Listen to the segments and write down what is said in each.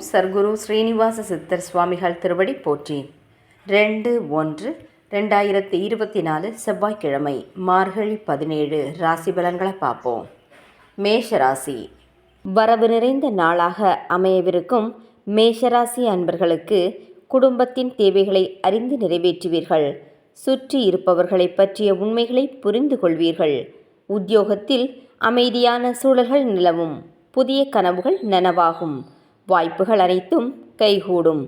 சர்க்குரு ஸ்ரீனிவாச சித்தர் சுவாமிகள் திருவடி போற்றி. 2/1/2024 செவ்வாய்க்கிழமை, மார்கழி 17. ராசி பலன்களை பார்ப்போம். மேஷராசி. வரவு நிறைந்த நாளாக அமையவிருக்கும் மேஷராசி அன்பர்களுக்கு குடும்பத்தின் தேவைகளை அறிந்து நிறைவேற்றுவீர்கள். சுற்றி இருப்பவர்களை பற்றிய உண்மைகளை புரிந்து கொள்வீர்கள். உத்தியோகத்தில் அமைதியான சூழல்கள் நிலவும். புதிய கனவுகள் நனவாகும். வாய்ப்புகள் அனைத்தும் கைகூடும்.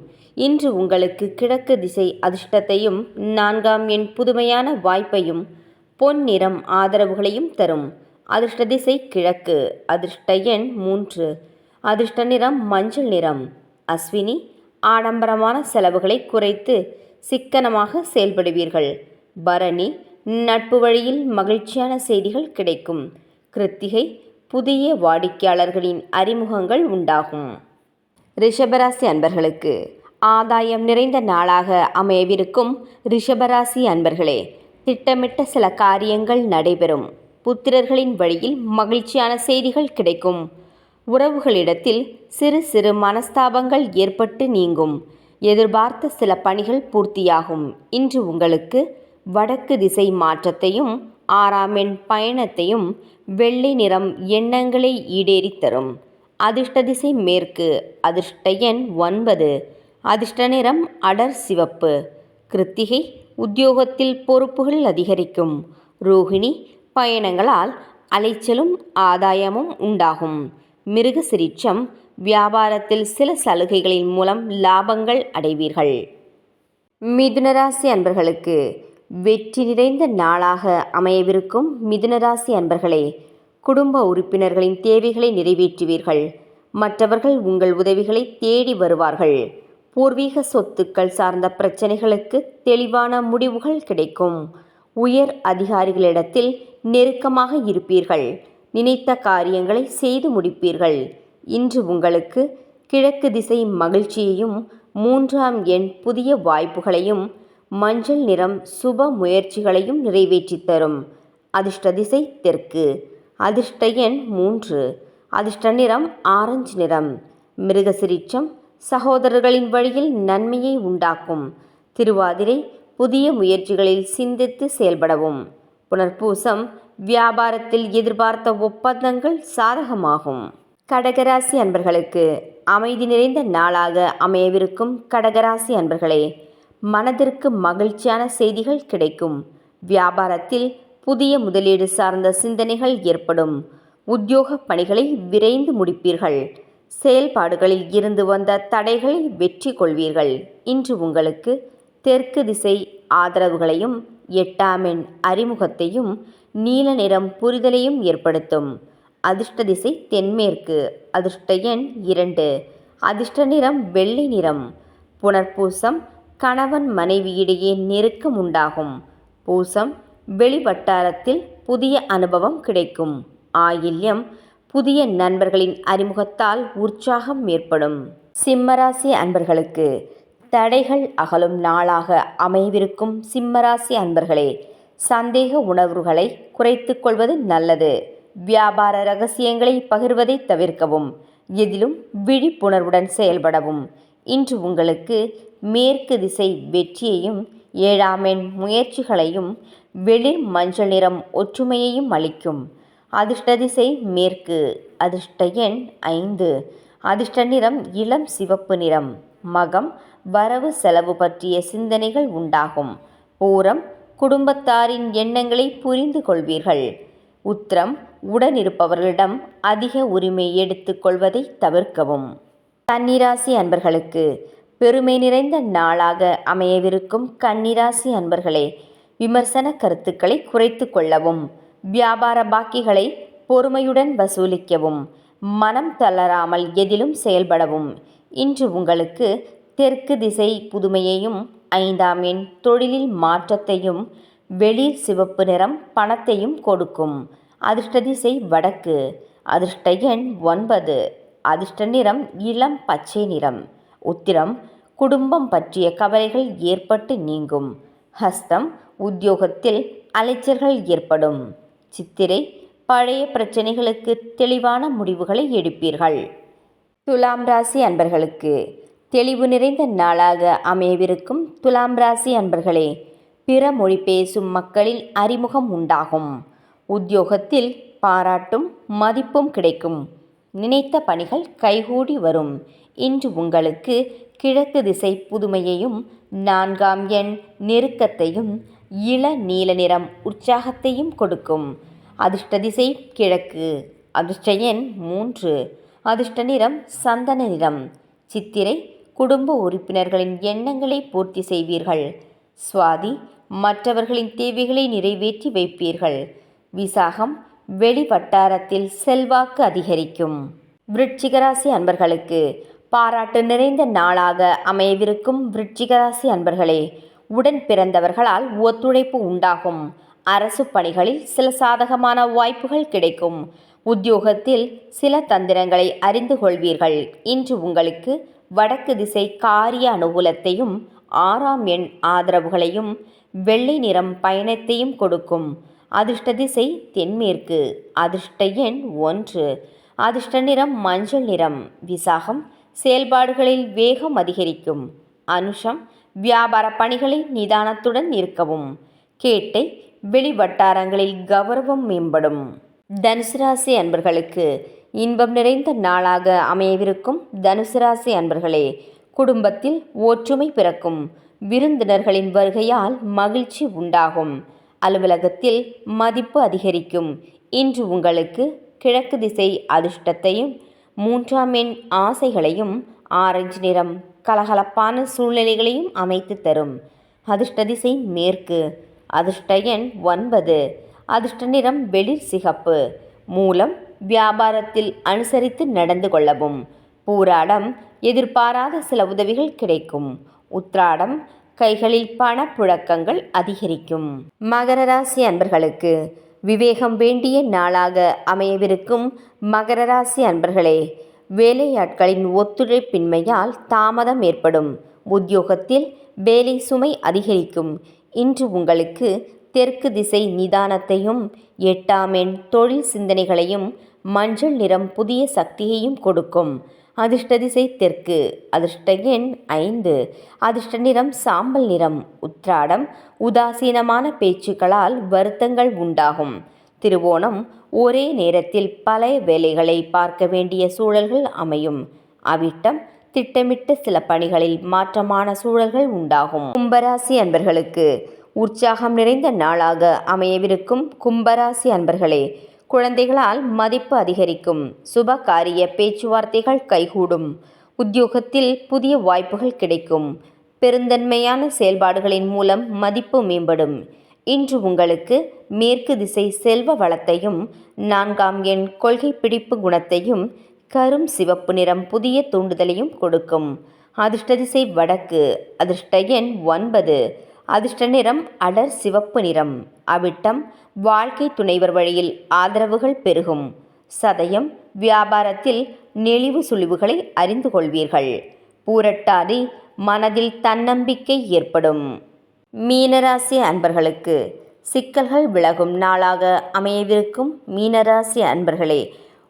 இன்று உங்களுக்கு கிழக்கு திசை அதிர்ஷ்டத்தையும் 4ஆம் எண் புதுமையான வாய்ப்பையும் பொன் நிறம் ஆதரவுகளையும் தரும். அதிர்ஷ்ட திசை கிழக்கு. அதிர்ஷ்ட எண் 3. அதிர்ஷ்ட நிறம் மஞ்சள் நிறம். அஸ்வினி. ஆடம்பரமான செலவுகளை குறைத்து சிக்கனமாக செயல்படுவீர்கள். பரணி. நட்பு வழியில் மகிழ்ச்சியான செய்திகள் கிடைக்கும். கிருத்திகை. புதிய வாடிக்கையாளர்களின் அறிமுகங்கள் உண்டாகும். ரிஷபராசி அன்பர்களுக்கு ஆதாயம் நிறைந்த நாளாக அமையவிருக்கும் ரிஷபராசி அன்பர்களே, திட்டமிட்ட சில காரியங்கள் நடைபெறும். புத்திரர்களின் வழியில் மகிழ்ச்சியான செய்திகள் கிடைக்கும். உறவுகளிடத்தில் சிறு சிறு மனஸ்தாபங்கள் ஏற்பட்டு நீங்கும். எதிர்பார்த்த சில பணிகள் பூர்த்தியாகும். இன்று உங்களுக்கு வடக்கு திசை மாற்றத்தையும் 6ஆம் எண் பயணத்தையும் வெள்ளை நிறம் எண்ணங்களை ஈடேறித் தரும். அதிர்ஷ்ட திசை மேற்கு. அதிர்ஷ்ட எண் 9. அதிர்ஷ்ட நிறம் அடர் சிவப்பு. கிருத்திகை. உத்தியோகத்தில் பொறுப்புகள் அதிகரிக்கும். ரோகிணி. பயணங்களால் அலைச்சலும் ஆதாயமும் உண்டாகும். மிருகசிரிச்சம். வியாபாரத்தில் சில சலுகைகளின் மூலம் லாபங்கள் அடைவீர்கள். மிதுனராசி அன்பர்களுக்கு வெற்றி நிறைந்த நாளாக அமையவிருக்கும் மிதுனராசி அன்பர்களே, குடும்ப உறுப்பினர்களின் தேவைகளை நிறைவேற்றுவீர்கள். மற்றவர்கள் உங்கள் உதவிகளை தேடி வருவார்கள். பூர்வீக சொத்துக்கள் சார்ந்த பிரச்சனைகளுக்கு தெளிவான முடிவுகள் கிடைக்கும். உயர் அதிகாரிகளிடத்தில் நெருக்கமாக இருப்பீர்கள். நினைத்த காரியங்களை செய்து முடிப்பீர்கள். இன்று உங்களுக்கு கிழக்கு திசை மகிழ்ச்சியையும் 3ஆம் எண் புதிய வாய்ப்புகளையும் மஞ்சள் நிறம் சுப முயற்சிகளையும் நிறைவேற்றித் தரும். அதிர்ஷ்ட திசை தெற்கு. அதிர்ஷ்ட எண் 3. அதிர்ஷ்ட நிறம் ஆரஞ்சு நிறம். மிருகசிரிச்சம். சகோதரர்களின் வழியில் நன்மையை உண்டாக்கும். திருவாதிரை. புதிய முயற்சிகளில் சிந்தித்து செயல்படவும். புனர்பூசம். வியாபாரத்தில் எதிர்பார்த்த ஒப்பந்தங்கள் சாதகமாகும். கடகராசி அன்பர்களுக்கு அமைதி நிறைந்த நாளாக அமையவிருக்கும் கடகராசி அன்பர்களே, மனதிற்கு மகிழ்ச்சியான செய்திகள் கிடைக்கும். வியாபாரத்தில் புதிய முதலீடு சார்ந்த சிந்தனைகள் ஏற்படும். உத்தியோக பணிகளை விரைந்து முடிப்பீர்கள். செயல்பாடுகளில் இருந்து வந்த தடைகளை வெற்றி கொள்வீர்கள். இன்று உங்களுக்கு தெற்கு திசை ஆதரவுகளையும் 8ஆம் எண் அறிமுகத்தையும் நீல நிறம் புரிதலையும் ஏற்படுத்தும். அதிர்ஷ்ட திசை தென்மேற்கு. அதிர்ஷ்ட எண் 2. அதிர்ஷ்ட நிறம் வெள்ளை நிறம். புனர்பூசம். கணவன் மனைவியிடையே நெருக்கம் உண்டாகும். பூசம். வெளிவட்டாரத்தில் புதிய அனுபவம் கிடைக்கும். ஆயில்யம். புதிய நண்பர்களின் அறிமுகத்தால் உற்சாகம் ஏற்படும். சிம்மராசி அன்பர்களுக்கு தடைகள் அகலும் நாளாக அமையவிருக்கும் சிம்மராசி அன்பர்களே, சந்தேக உணர்வுகளை குறைத்து கொள்வது நல்லது. வியாபார ரகசியங்களை பகிர்வதை தவிர்க்கவும். எதிலும் விழிப்புணர்வுடன் செயல்படவும். இன்று உங்களுக்கு மேற்கு திசை வெற்றியையும் 7ஆம் எண் முயற்சிகளையும் வெளிர் மஞ்சள் நிறம் ஒற்றுமையையும் அளிக்கும். அதிர்ஷ்ட திசை மேற்கு. அதிர்ஷ்ட எண் 5. அதிர்ஷ்ட நிறம் இளம் சிவப்பு நிறம். மகம். வரவு செலவு பற்றிய சிந்தனைகள் உண்டாகும். பூரம். குடும்பத்தாரின் எண்ணங்களை புரிந்து கொள்வீர்கள். உத்திரம். உடனிருப்பவர்களிடம் அதிக உரிமை எடுத்துக் கொள்வதை தவிர்க்கவும். கன்னிராசி அன்பர்களுக்கு பெருமை நிறைந்த நாளாக அமையவிருக்கும் கன்னிராசி அன்பர்களே, விமர்சன கருத்துக்களை குறைத்து கொள்ளவும். வியாபார பாக்கிகளை பொறுமையுடன் வசூலிக்கவும். மனம் தளராமல் எதிலும் செயல்படவும். இன்று உங்களுக்கு தெற்கு திசை புதுமையையும் 5ஆம் எண் தொழிலில் மாற்றத்தையும் வெளிர் சிவப்பு நிறம் பணத்தையும் கொடுக்கும். அதிர்ஷ்ட திசை வடக்கு. அதிர்ஷ்ட எண் 9. அதிர்ஷ்ட நிறம் இளம் பச்சை நிறம். உத்திரம். குடும்பம் பற்றிய கவலைகள் ஏற்பட்டு நீங்கும். ஹஸ்தம். உத்தியோகத்தில் அலைச்சல்கள் ஏற்படும். சித்திரை. பழைய பிரச்சனைகளுக்கு தெளிவான முடிவுகளை எடுப்பீர்கள். துலாம் ராசி அன்பர்களுக்கு தெளிவு நிறைந்த நாளாக அமையவிருக்கும் துலாம் ராசி அன்பர்களே, பிற மொழி பேசும் மக்களில் அறிமுகம் உண்டாகும். உத்தியோகத்தில் பாராட்டும் மதிப்பும் கிடைக்கும். நினைத்த பணிகள் கைகூடி வரும். இன்று உங்களுக்கு கிழக்கு திசை புதுமையையும் 4ஆம் எண் நெருக்கத்தையும் இள நீல நிறம் உற்சாகத்தையும் கொடுக்கும். அதிர்ஷ்ட திசை கிழக்கு. அதிர்ஷ்ட எண் 3. அதிர்ஷ்ட நிறம் சந்தன நிறம். சித்திரை குடும்ப உறுப்பினர்களின் எண்ணங்களை பூர்த்தி செய்வீர்கள். சுவாதி மற்றவர்களின் தேவைகளை நிறைவேற்றி வைப்பீர்கள். விசாகம் வெளி வட்டாரத்தில் செல்வாக்கு அதிகரிக்கும். விருச்சிகராசி அன்பர்களுக்கு பாராட்டு நிறைந்த நாளாக அமையவிருக்கும் விருச்சிகராசி அன்பர்களே, உடன் பிறந்தவர்களால் ஒத்துழைப்பு உண்டாகும். அரசு பணிகளில் சில சாதகமான வாய்ப்புகள் கிடைக்கும். உத்தியோகத்தில் சில தந்திரங்களை அறிந்து கொள்வீர்கள். இன்று உங்களுக்கு வடக்கு திசை காரிய அனுகூலத்தையும் 6ஆம் எண் ஆதரவுகளையும் வெள்ளை நிறம் பயணத்தையும் கொடுக்கும். அதிர்ஷ்ட திசை தென்மேற்கு. அதிர்ஷ்ட எண் 1. அதிர்ஷ்ட நிறம் மஞ்சள் நிறம். விசாகம் செயல்பாடுகளில் வேகம் அதிகரிக்கும். அனுஷம் வியாபார பணிகளை நிதானத்துடன் இருக்கவும். கேட்டை வெளி வட்டாரங்களில் கௌரவம் மேம்படும். தனுசு ராசி அன்பர்களுக்கு இன்பம் நிறைந்த நாளாக அமையவிருக்கும் தனுசு ராசி அன்பர்களே, குடும்பத்தில் ஒற்றுமை பிறக்கும். விருந்தினர்களின் வருகையால் மகிழ்ச்சி உண்டாகும். அலுவலகத்தில் மதிப்பு அதிகரிக்கும். இன்று உங்களுக்கு கிழக்கு திசை அதிர்ஷ்டத்தையும் 3ஆம் எண் ஆசைகளையும் ஆரஞ்சு நிறம் கலகலப்பான சூழ்நிலைகளையும் அமைத்து தரும். அதிர்ஷ்ட திசை மேற்கு. அதிர்ஷ்ட எண் 9. அதிர்ஷ்ட நிறம் வெளிர் சிகப்பு. மூலம் வியாபாரத்தில் அனுசரித்து நடந்து கொள்ளவும். பூராடம் எதிர்பாராத சில உதவிகள் கிடைக்கும். உத்ராடம் கைகளில் பணப்புழக்கங்கள் அதிகரிக்கும். மகர ராசி அன்பர்களுக்கு விவேகம் வேண்டிய நாளாக அமையவிருக்கும் மகர ராசி அன்பர்களே, வேலையாட்களின் ஒத்துழைப்பின்மையால் தாமதம் ஏற்படும். உத்தியோகத்தில் வேலை சுமை அதிகரிக்கும். இன்று உங்களுக்கு தெற்கு திசை நிதானத்தையும் 8ஆம் எண் தொழில் சிந்தனைகளையும் மஞ்சள் நிறம் புதிய சக்தியையும் கொடுக்கும். அதிர்ஷ்ட திசை தெற்கு. அதிர்ஷ்ட எண் 5. அதிர்ஷ்ட நிறம் சாம்பல் நிறம். உத்ராடம் உதாசீனமான பேச்சுக்களால் வருத்தங்கள் உண்டாகும். திருவோணம் ஒரே நேரத்தில் பல வேலைகளை பார்க்க வேண்டிய சூழல்கள் அமையும். அவிட்டம் திட்டமிட்ட சில பணிகளில் மாற்றமான சூழல்கள் உண்டாகும். கும்பராசி அன்பர்களுக்கு உற்சாகம் நிறைந்த நாளாக அமையவிருக்கும் கும்பராசி அன்பர்களே, குழந்தைகளால் மதிப்பு அதிகரிக்கும். சுப காரிய பேச்சுவார்த்தைகள் கைகூடும். உத்தியோகத்தில் புதிய வாய்ப்புகள் கிடைக்கும். பெருந்தன்மையான செயல்பாடுகளின் மூலம் மதிப்பு மேம்படும். இன்று உங்களுக்கு மேற்கு திசை செல்வ வளத்தையும் 4ஆம் எண் கொள்கை பிடிப்பு குணத்தையும் கரும் சிவப்பு நிறம் புதிய தூண்டுதலையும் கொடுக்கும். அதிர்ஷ்ட திசை வடக்கு. அதிர்ஷ்ட எண் 9. அதிர்ஷ்ட நிறம் அடர் சிவப்பு நிறம். அவிட்டம் வாழ்க்கை துணைவர் வழியில் ஆதரவுகள் பெருகும். சதயம் வியாபாரத்தில் நெளிவு சுழிவுகளை அறிந்து கொள்வீர்கள். பூரட்டாதி மனதில் தன்னம்பிக்கை ஏற்படும். மீனராசி அன்பர்களுக்கு சிக்கல்கள் விலகும் நாளாக அமையவிருக்கும் மீனராசி அன்பர்களே,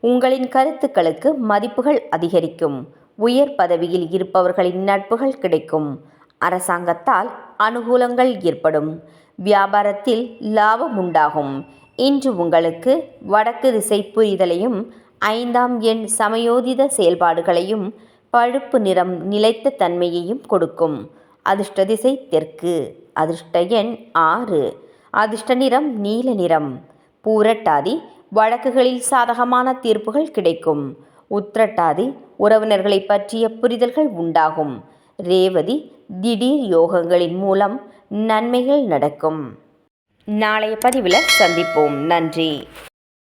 உங்களின் கருத்துக்களுக்கு மதிப்புகள் அதிகரிக்கும். உயர் பதவியில் இருப்பவர்களின் நட்புகள் கிடைக்கும். அரசாங்கத்தால் அனுகூலங்கள் ஏற்படும். வியாபாரத்தில் லாபம் உண்டாகும். இன்று உங்களுக்கு வடக்கு திசை புரிதலையும் 5ஆம் எண் சமயோதித செயல்பாடுகளையும் பழுப்பு நிறம் நிலைத்த தன்மையையும் கொடுக்கும். அதிர்ஷ்ட திசை தெற்கு. அதிர்ஷ்ட எண் 6. அதிர்ஷ்ட நிறம் நீல நிறம். பூரட்டாதி வழக்குகளில் சாதகமான தீர்ப்புகள் கிடைக்கும். உத்திரட்டாதி உறவினர்களை பற்றிய புரிதல்கள் உண்டாகும். ரேவதி திடீர் யோகங்களின் மூலம் நன்மைகள் நடக்கும். நாளைய பதிவில் சந்திப்போம். நன்றி.